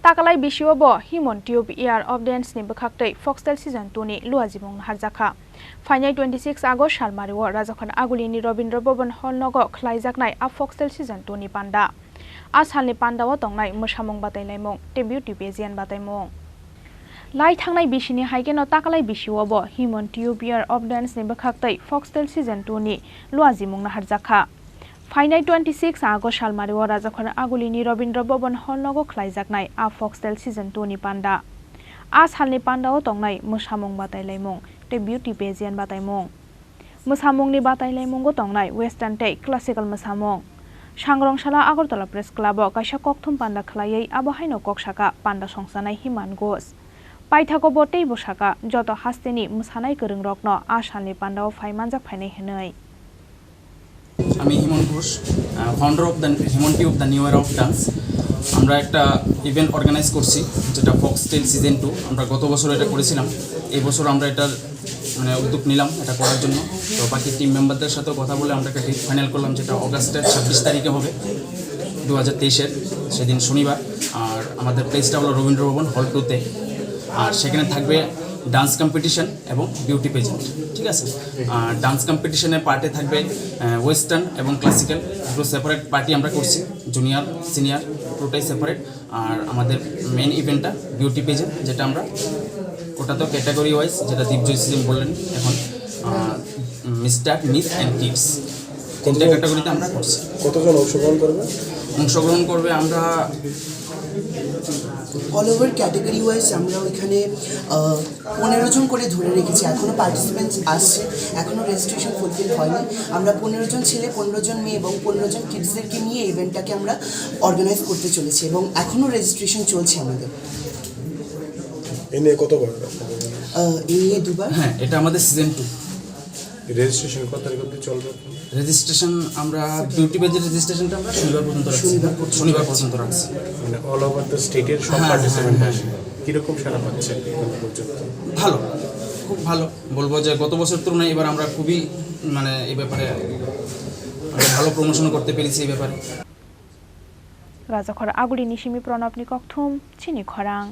Takalai Bishiwabo, Himon Tube Year of Dance Nibakakte, Foxtel Season 2 ni Luazimung Harzaka. Final 26 August Shalmariwa, Razakan Agulini Rabindra Bhawan Holnogo, Khlaijaknai, a Foxtel Season 2 ni Panda. As Halni Panda Watongnai, Mushamung Batailaimung, debut Pageant Batailaimung. Lai Tangnai Bishini Hagen or Takalai Bishiwabo, Himon Tube Year of Dance Nibakakte, Foxtel Season 2 ni Luazimung Harzaka. Final 26 August Shalmariwa Razakan Agulini Rabindra Bhawan Holnogo Khlaijaknai a Foxtel Season 2 ni Panda. As Halni Panda Watongnai, Mushamung Batailaimung, debut Pageant Batailaimung. Mushamung ni Batailaimung Gotongnai, Western Take, Classical Mushamung. Shangrong Shala Agartala Press Club, Kaisha Koktum Panda Khlaiai, Abahaino Kokshaka, Panda Songsanai Himan Goes. Paithako Bote Boshaka, Joto Hasteni, Mushanai Kurung Rokno, As Halni Panda of Haimanjak Pane Henai. আমি Himan Ghosh founder of the Himan Tube the new era of dance আমরা একটা event organise করছি যেটা foxtail season 2 আমরা গত বছর এটা করেছিলাম এই বছর আমরা এটার মানে উদ্যোগ নিলাম এটা করার জন্য তো বাকি টিম মেম্বারদের সাথে কথা বলে আমরা একটা ডেট ফাইনাল করলাম যেটা অগাস্টের 26 তারিখে হবে 2023 এর সেদিন শনিবার আর আমাদের প্লেসটা হলো রবীন্দ্র ভবন হল 2 তে আর সেখানে থাকবে ডান্স কম্পিটিশন এবং বিউটি পেজেন্ট ঠিক আছে আর ডান্স কম্পিটিশনের পার্টে থাকবে ওয়েস্টার্ন এবং ক্লাসিক্যাল দুটো সেপারেট পার্টি আমরা করছি জুনিয়র সিনিয়র পুরোটাই সেপারেট আর আমাদের মেইন ইভেন্টটা বিউটি পেজেন্ট যেটা আমরা ওটা তো ক্যাটাগরি ওয়াইজ যেটা দীপজয় সিজন বললেন এখন মিস্টার মিস অ্যান্ড কিডস তিনটা ক্যাটাগরিতে আমরা করছি কতজন অংশগ্রহণ করবে আমরা অল ওভার ক্যাটাগরি ওয়াইজ আমরা ওইখানে 15 জন করে ধরে রেখেছি এখনো পার্টিসিপেন্টস আসছে এখনো রেজিস্ট্রেশন ফুলফিল হয়নি আমরা 15 জন ছেলে 15 জন মেয়ে এবং 15 জন কিডসদেরকে নিয়ে ইভেন্টটাকে আমরা অর্গানাইজ করতে চলেছি এবং এখনো রেজিস্ট্রেশন চলছে আমাদের এনে কতবার এই দুবার হ্যাঁ এটা আমাদের সিজন 2 রেজিস্ট্রেশন কত তারিখ অবধি চলবে রেজিস্ট্রেশন আমরা বিউটি পেজের রেজিস্ট্রেশনটা আমরা শনিবার পর্যন্ত রাখছি মানে অল ওভার দ্য স্টেটের সব পার্টিসিপেন্ট কি রকম সারা পাচ্ছে ভালো খুব ভালো বলবো যে গত বছর তুলনায় এবার আমরা খুবই মানে এই ব্যাপারে ভালো প্রমোশন করতে পেরেছি এই ব্যাপারে Razakhora Aguli Nishimi Pronopni Kokthum Chini Khorang